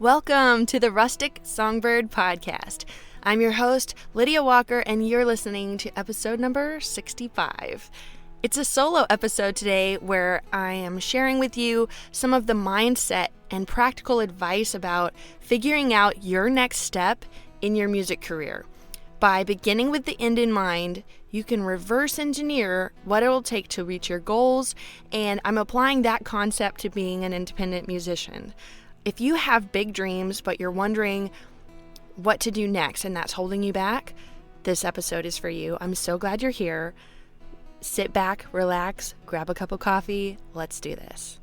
Welcome to the Rustic Songbird Podcast. I'm your host, Lydia Walker, and you're listening to episode number 65. It's a solo episode today where I am sharing with you some of the mindset and practical advice about figuring out your next step in your music career. By beginning with the end in mind, you can reverse engineer what it will take to reach your goals, and I'm applying that concept to being an independent musician. If you have big dreams, but you're wondering what to do next and that's holding you back, this episode is for you. I'm so glad you're here. Sit back, relax, grab a cup of coffee. Let's do this.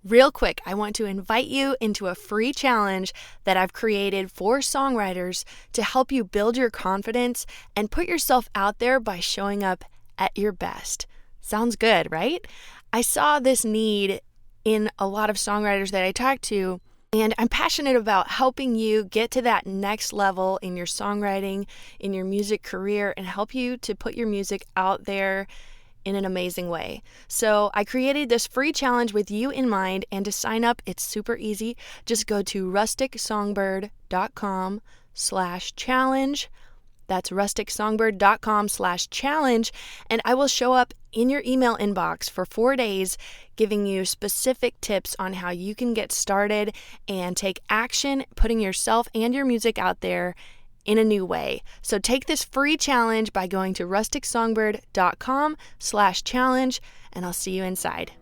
Real quick, I want to invite you into a free challenge that I've created for songwriters to help you build your confidence and put yourself out there by showing up at your best. Sounds good, right? I saw this need in a lot of songwriters that I talked to, and I'm passionate about helping you get to that next level in your songwriting, in your music career, and help you to put your music out there in an amazing way. So I created this free challenge with you in mind, and to sign up, it's super easy. Just go to rusticsongbird.com/challenge. That's rusticsongbird.com/challenge, and I will show up in your email inbox for 4 days, giving you specific tips on how you can get started and take action, putting yourself and your music out there in a new way. So take this free challenge by going to rusticsongbird.com/challenge, and I'll see you inside.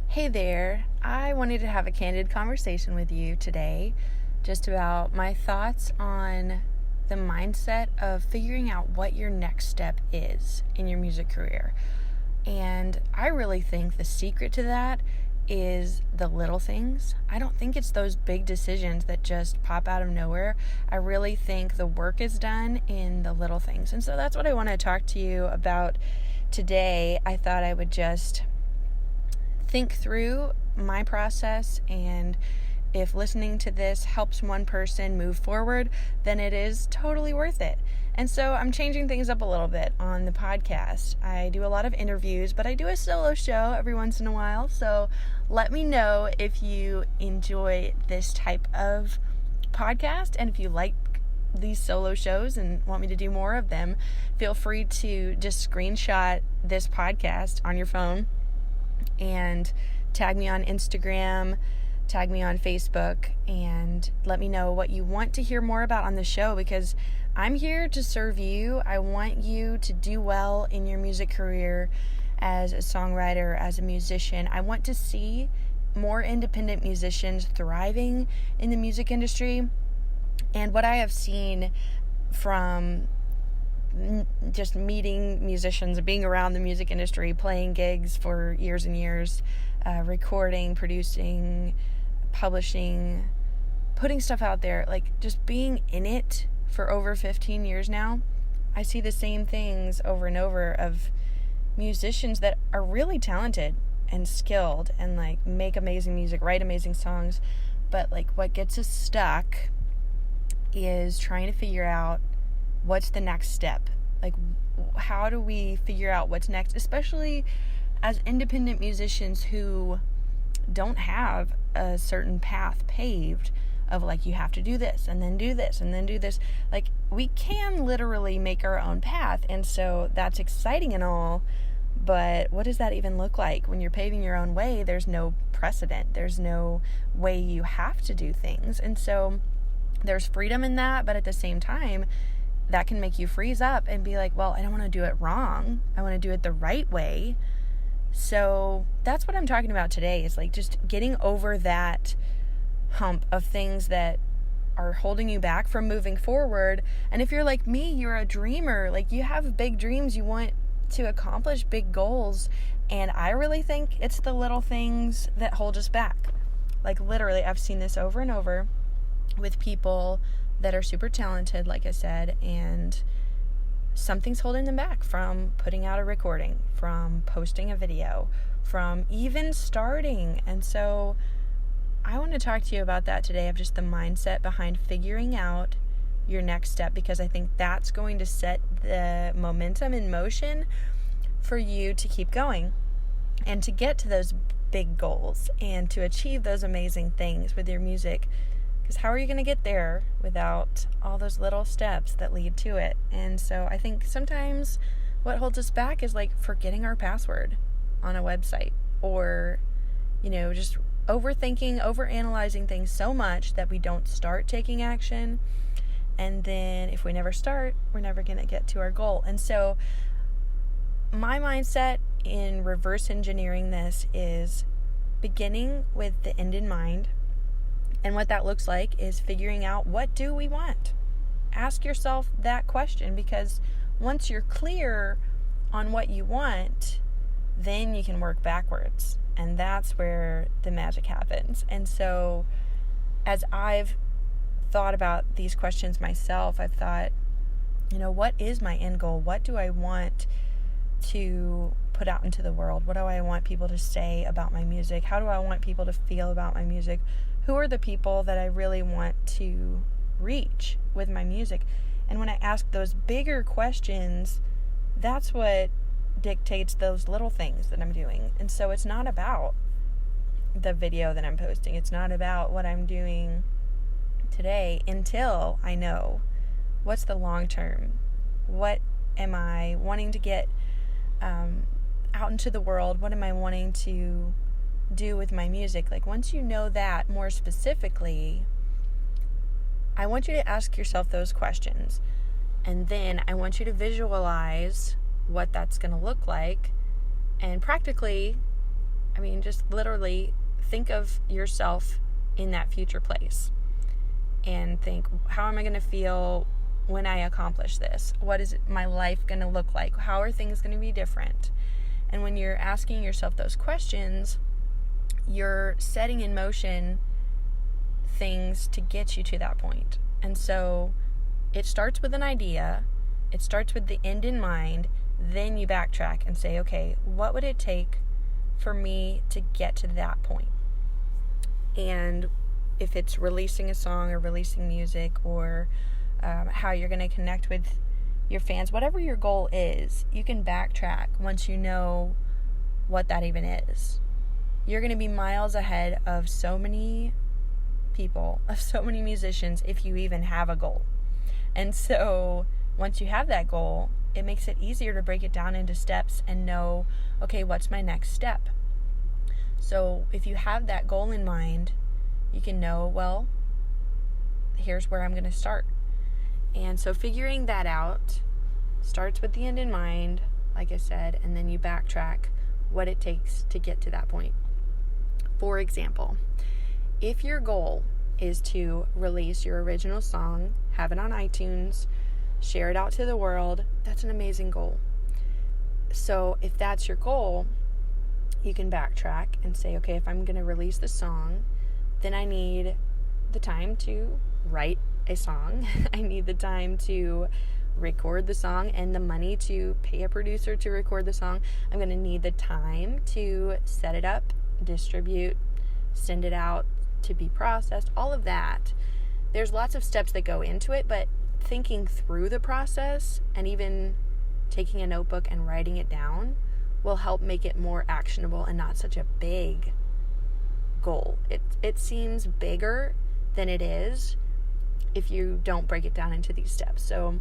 Hey there, I wanted to have a candid conversation with you today just about my thoughts on the mindset of figuring out what your next step is in your music career. And I really think the secret to that is the little things. I don't think it's those big decisions that just pop out of nowhere. I really think the work is done in the little things. And so that's what I want to talk to you about today. I thought I would just think through my process, and if listening to this helps one person move forward, then it is totally worth it. And so I'm changing things up a little bit on the podcast. I do a lot of interviews, but I do a solo show every once in a while. So let me know if you enjoy this type of podcast, and if you like these solo shows and want me to do more of them, feel free to just screenshot this podcast on your phone and tag me on Instagram, tag me on Facebook, and let me know what you want to hear more about on the show, because I'm here to serve you. I want you to do well in your music career as a songwriter, as a musician. I want to see more independent musicians thriving in the music industry. And what I have seen from just meeting musicians, being around the music industry, playing gigs for years and years, recording, producing, publishing, putting stuff out there, like just being in it for over 15 years now, I see the same things over and over of musicians that are really talented and skilled and like make amazing music, write amazing songs, but like what gets us stuck is trying to figure out what's the next step. Like, how do we figure out what's next, especially as independent musicians who don't have a certain path paved of like, you have to do this and then do this and then do this. Like, we can literally make our own path, and so that's exciting and all, but what does that even look like when you're paving your own way? There's no precedent, there's no way you have to do things, and so there's freedom in that, but at the same time that can make you freeze up and be like, well, I don't want to do it wrong, I want to do it the right way. So that's what I'm talking about today, is like just getting over that hump of things that are holding you back from moving forward. And if you're like me, you're a dreamer, like you have big dreams, you want to accomplish big goals, and I really think it's the little things that hold us back. Like literally, I've seen this over and over with people that are super talented, like I said, and something's holding them back from putting out a recording, from posting a video, from even starting. And so I want to talk to you about that today, of just the mindset behind figuring out your next step, because I think that's going to set the momentum in motion for you to keep going. And to get to those big goals and to achieve those amazing things with your music, because how are you going to get there without all those little steps that lead to it? And so I think sometimes what holds us back is like forgetting our password on a website, or, just overthinking, overanalyzing things so much that we don't start taking action. And then if we never start, we're never going to get to our goal. And so my mindset in reverse engineering this is beginning with the end in mind. And what that looks like is figuring out, what do we want? Ask yourself that question, because once you're clear on what you want, then you can work backwards. And that's where the magic happens. And so as I've thought about these questions myself, I've thought, what is my end goal? What do I want to put out into the world? What do I want people to say about my music? How do I want people to feel about my music? Who are the people that I really want to reach with my music? And when I ask those bigger questions, that's what dictates those little things that I'm doing. And so it's not about the video that I'm posting. It's not about what I'm doing today until I know what's the long term. What am I wanting to get out into the world? What am I wanting to do with my music? Like, once you know that more specifically, I want you to ask yourself those questions. And then I want you to visualize what that's going to look like. And practically, just literally think of yourself in that future place. And think, how am I going to feel when I accomplish this? What is my life going to look like? How are things going to be different? And when you're asking yourself those questions, you're setting in motion things to get you to that point. And so it starts with an idea. It starts with the end in mind. Then you backtrack and say, okay, what would it take for me to get to that point? And if it's releasing a song or releasing music, or how you're going to connect with your fans, whatever your goal is, you can backtrack once you know what that even is. You're going to be miles ahead of so many people, of so many musicians, if you even have a goal. And so once you have that goal, it makes it easier to break it down into steps and know, okay, what's my next step? So if you have that goal in mind, you can know, well, here's where I'm going to start. And so figuring that out starts with the end in mind, like I said, and then you backtrack what it takes to get to that point. For example, if your goal is to release your original song, have it on iTunes, share it out to the world, that's an amazing goal. So if that's your goal, you can backtrack and say, okay, if I'm going to release the song, then I need the time to write a song. I need the time to record the song and the money to pay a producer to record the song. I'm going to need the time to set it up, distribute, send it out to be processed, all of that. There's lots of steps that go into it, but thinking through the process and even taking a notebook and writing it down will help make it more actionable and not such a big goal. It seems bigger than it is if you don't break it down into these steps. So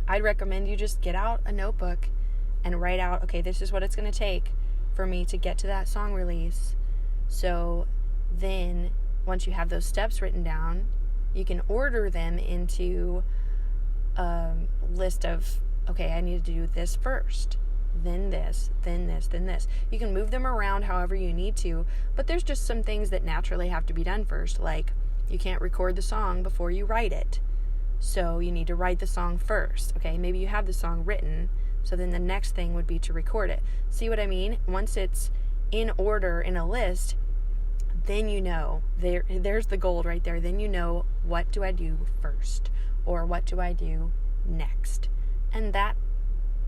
I'd recommend you just get out a notebook and write out, okay, this is what it's going to take for me to get to that song release. So then once you have those steps written down, you can order them into a list of, okay, I need to do this first, then this, then this, then this. You can move them around however you need to, but there's just some things that naturally have to be done first, like you can't record the song before you write it. So you need to write the song first. Okay, maybe you have the song written, so then the next thing would be to record it. See what I mean? Once it's in order in a list, then you know, there's the gold right there. Then you know, what do I do first? Or what do I do next? And that,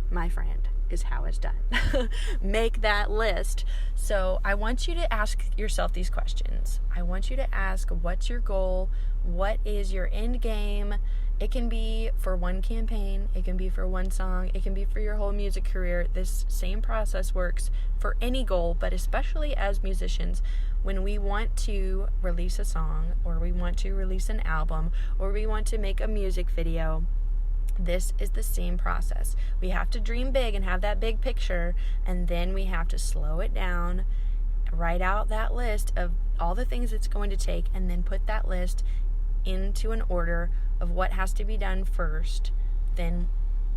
my friend, is how it's done. Make that list. So I want you to ask yourself these questions. I want you to ask, what's your goal? What is your end game? It can be for one campaign, it can be for one song, it can be for your whole music career. This same process works for any goal, but especially as musicians, when we want to release a song, or we want to release an album, or we want to make a music video, this is the same process. We have to dream big and have that big picture, and then we have to slow it down, write out that list of all the things it's going to take, and then put that list into an order of what has to be done first, then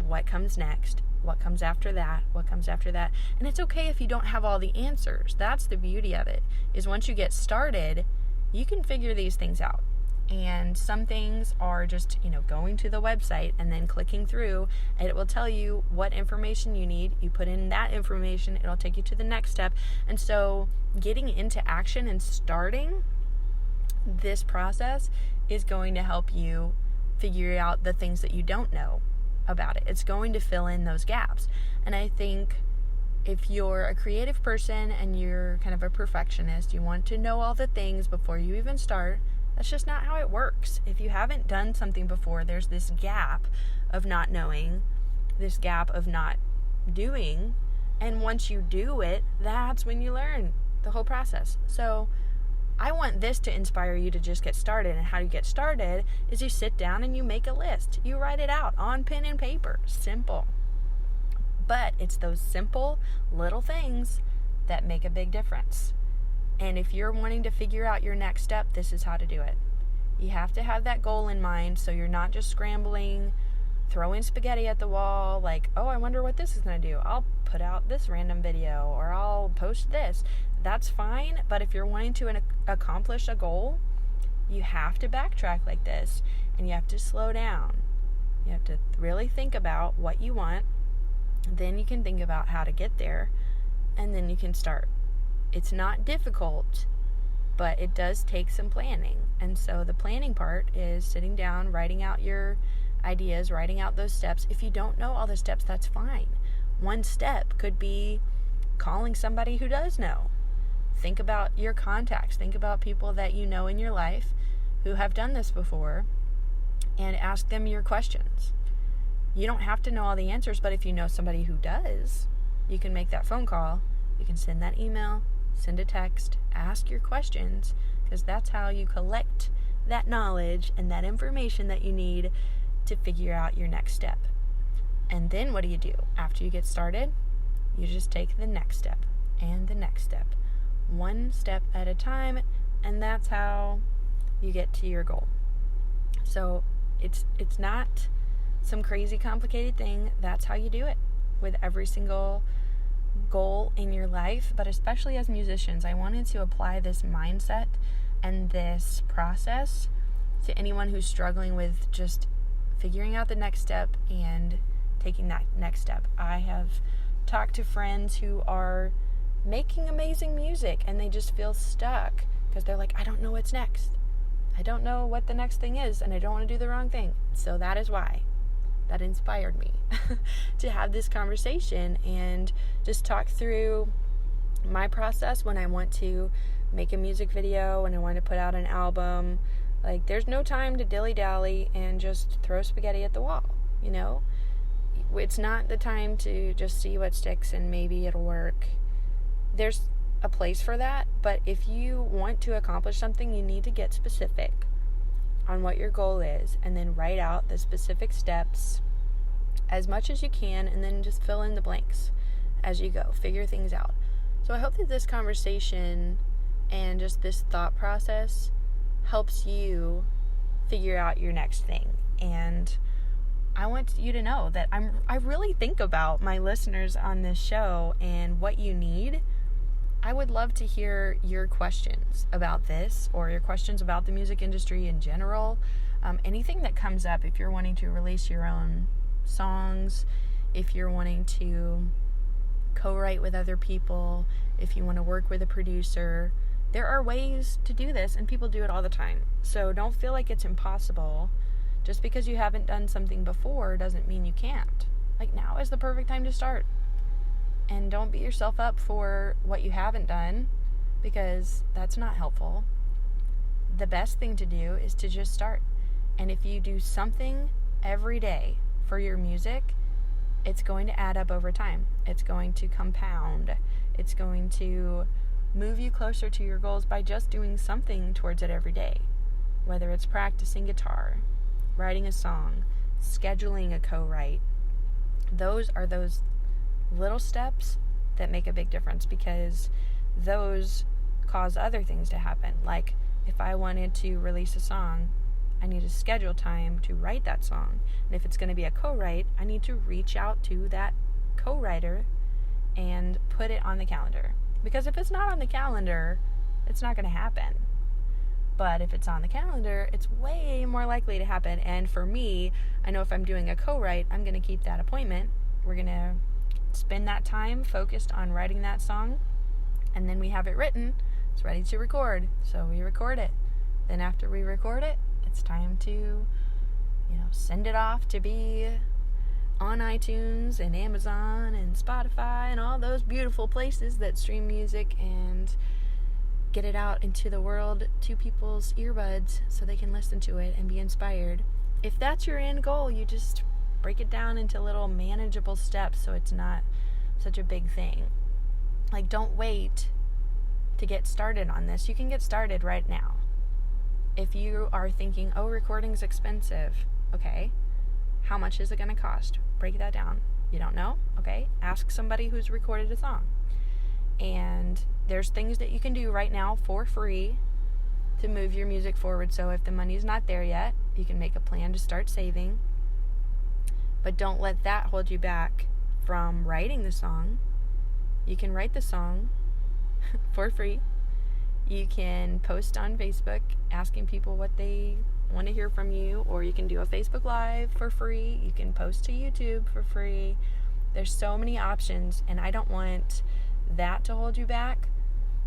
what comes next, what comes after that, what comes after that. And it's okay if you don't have all the answers. That's the beauty of it, is once you get started, you can figure these things out. And some things are just, going to the website and then clicking through, and it will tell you what information you need. You put in that information, it'll take you to the next step. And so getting into action and starting this process is going to help you figure out the things that you don't know about it. It's going to fill in those gaps. And I think if you're a creative person and you're kind of a perfectionist, you want to know all the things before you even start. That's just not how it works. If you haven't done something before, there's this gap of not knowing, this gap of not doing. And once you do it, that's when you learn the whole process. So I want this to inspire you to just get started. And how you get started is you sit down and you make a list. You write it out on pen and paper. Simple. But it's those simple little things that make a big difference. And if you're wanting to figure out your next step, this is how to do it. You have to have that goal in mind, so you're not just scrambling, throwing spaghetti at the wall, like, oh, I wonder what this is going to do. I'll put out this random video, or I'll post this. That's fine, but if you're wanting to accomplish a goal, you have to backtrack like this, and you have to slow down. You have to really think about what you want. Then you can think about how to get there, and then you can start. It's not difficult, but it does take some planning. And so the planning part is sitting down, writing out your ideas, writing out those steps. If you don't know all the steps, that's fine. One step could be calling somebody who does know. Think about your contacts. Think about people that you know in your life who have done this before, and ask them your questions. You don't have to know all the answers, but if you know somebody who does, you can make that phone call. You can send that email, send a text, ask your questions, because that's how you collect that knowledge and that information that you need to figure out your next step. And then what do you do? After you get started, you just take the next step and the next step, one step at a time, and that's how you get to your goal. So it's not some crazy complicated thing. That's how you do it with every single goal in your life. But especially as musicians, I wanted to apply this mindset and this process to anyone who's struggling with just figuring out the next step and taking that next step. I have talked to friends who are making amazing music and they just feel stuck because they're like, I don't know what's next. I don't know what the next thing is, and I don't want to do the wrong thing. So that is why that inspired me to have this conversation and just talk through my process when I want to make a music video, when I want to put out an album. Like, there's no time to dilly-dally and just throw spaghetti at the wall, you know? It's not the time to just see what sticks and maybe it'll work. There's a place for that, but if you want to accomplish something, you need to get specific on what your goal is, and then write out the specific steps as much as you can, and then just fill in the blanks as you go. Figure things out. So I hope that this conversation and just this thought process helps you figure out your next thing. And I want you to know that I really think about my listeners on this show and what you need. I would love to hear your questions about this, or your questions about the music industry in general. Anything that comes up, if you're wanting to release your own songs, if you're wanting to co-write with other people, if you want to work with a producer, there are ways to do this, and people do it all the time. So don't feel like it's impossible. Just because you haven't done something before doesn't mean you can't. Like, now is the perfect time to start. And don't beat yourself up for what you haven't done, because that's not helpful. The best thing to do is to just start. And if you do something every day for your music, it's going to add up over time. It's going to compound. It's going to move you closer to your goals by just doing something towards it every day. Whether it's practicing guitar, writing a song, scheduling a co-write. Those are those little steps that make a big difference, because those cause other things to happen. Like if I wanted to release a song, I need to schedule time to write that song. And if it's going to be a co-write, I need to reach out to that co-writer and put it on the calendar. Because if it's not on the calendar, it's not going to happen. But if it's on the calendar, it's way more likely to happen. And for me, I know if I'm doing a co-write, I'm going to keep that appointment. We're going to spend that time focused on writing that song. And then we have it written. It's ready to record. So we record it. Then after we record it, it's time to, send it off to be on iTunes and Amazon and Spotify and all those beautiful places that stream music, and get it out into the world to people's earbuds so they can listen to it and be inspired. If that's your end goal, you just break it down into little manageable steps so it's not such a big thing. Like, don't wait to get started on this. You can get started right now. If you are thinking, recording's expensive, okay, how much is it going to cost? Break that down. You don't know? Okay, ask somebody who's recorded a song. And there's things that you can do right now for free to move your music forward. So if the money's not there yet, you can make a plan to start saving. But don't let that hold you back from writing the song. You can write the song for free. You can post on Facebook asking people what they want to hear from you, or you can do a Facebook Live for free. You can post to YouTube for free. There's so many options, and I don't want that to hold you back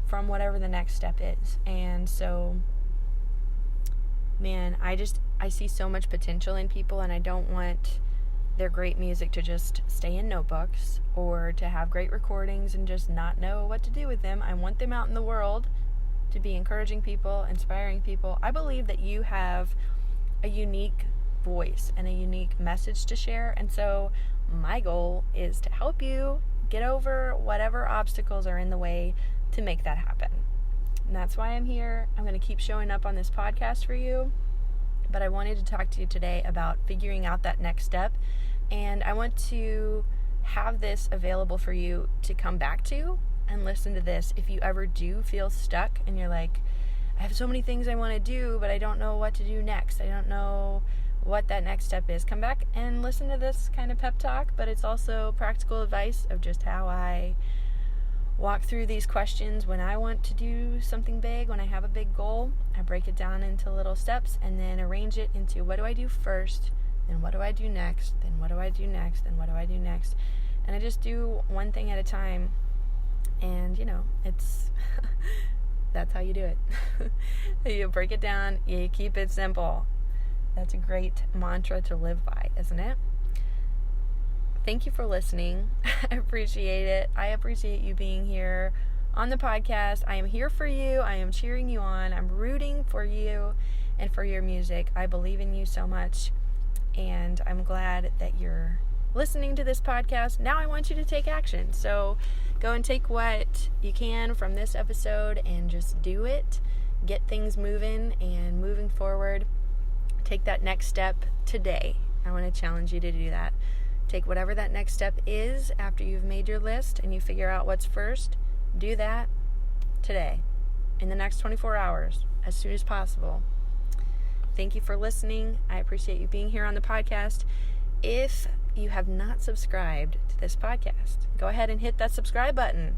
from whatever the next step is. And so, man, I see so much potential in people, and I don't want their great music to just stay in notebooks or to have great recordings and just not know what to do with them. I want them out in the world to be encouraging people, inspiring people. I believe that you have a unique voice and a unique message to share. And so my goal is to help you get over whatever obstacles are in the way to make that happen. And that's why I'm here. I'm going to keep showing up on this podcast for you. But I wanted to talk to you today about figuring out that next step. And I want to have this available for you to come back to and listen to this if you ever do feel stuck and you're like, I have so many things I want to do, but I don't know what to do next. I don't know what that next step is. Come back and listen to this kind of pep talk, but it's also practical advice of just how I walk through these questions when I want to do something big, when I have a big goal. I break it down into little steps and then arrange it into what do I do first, then what do I do next, then what do I do next, then what do I do next. And I just do one thing at a time. And, it's that's how you do it. You break it down, you keep it simple. That's a great mantra to live by, isn't it? Thank you for listening. I appreciate it. I appreciate you being here on the podcast. I am here for you. I am cheering you on. I'm rooting for you and for your music. I believe in you so much. And I'm glad that you're listening to this podcast. Now I want you to take action. So go and take what you can from this episode and just do it. Get things moving and moving forward. Take that next step today. I want to challenge you to do that. Take whatever that next step is after you've made your list and you figure out what's first. Do that today, in the next 24 hours, as soon as possible. Thank you for listening. I appreciate you being here on the podcast. If you have not subscribed to this podcast, go ahead and hit that subscribe button,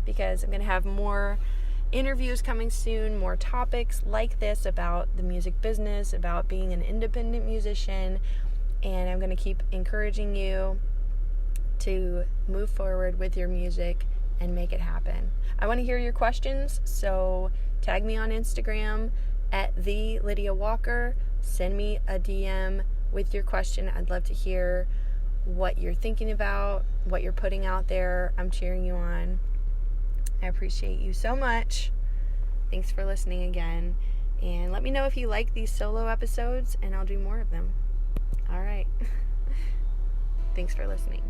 because I'm going to have more interviews coming soon, more topics like this about the music business, about being an independent musician, and I'm going to keep encouraging you to move forward with your music and make it happen. I want to hear your questions, so tag me on Instagram at the Lydia Walker. Send me a DM with your question. I'd love to hear what you're thinking about, what you're putting out there. I'm cheering you on. I appreciate you so much. Thanks for listening again. And let me know if you like these solo episodes, and I'll do more of them. All right. Thanks for listening.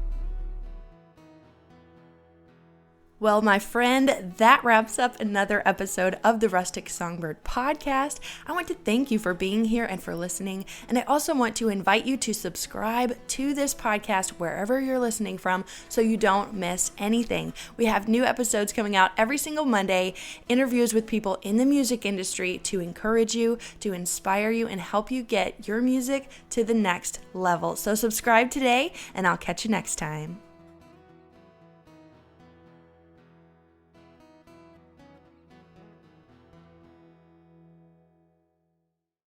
Well, my friend, that wraps up another episode of the Rustic Songbird Podcast. I want to thank you for being here and for listening. And I also want to invite you to subscribe to this podcast wherever you're listening from so you don't miss anything. We have new episodes coming out every single Monday, interviews with people in the music industry to encourage you, to inspire you, and help you get your music to the next level. So subscribe today, and I'll catch you next time.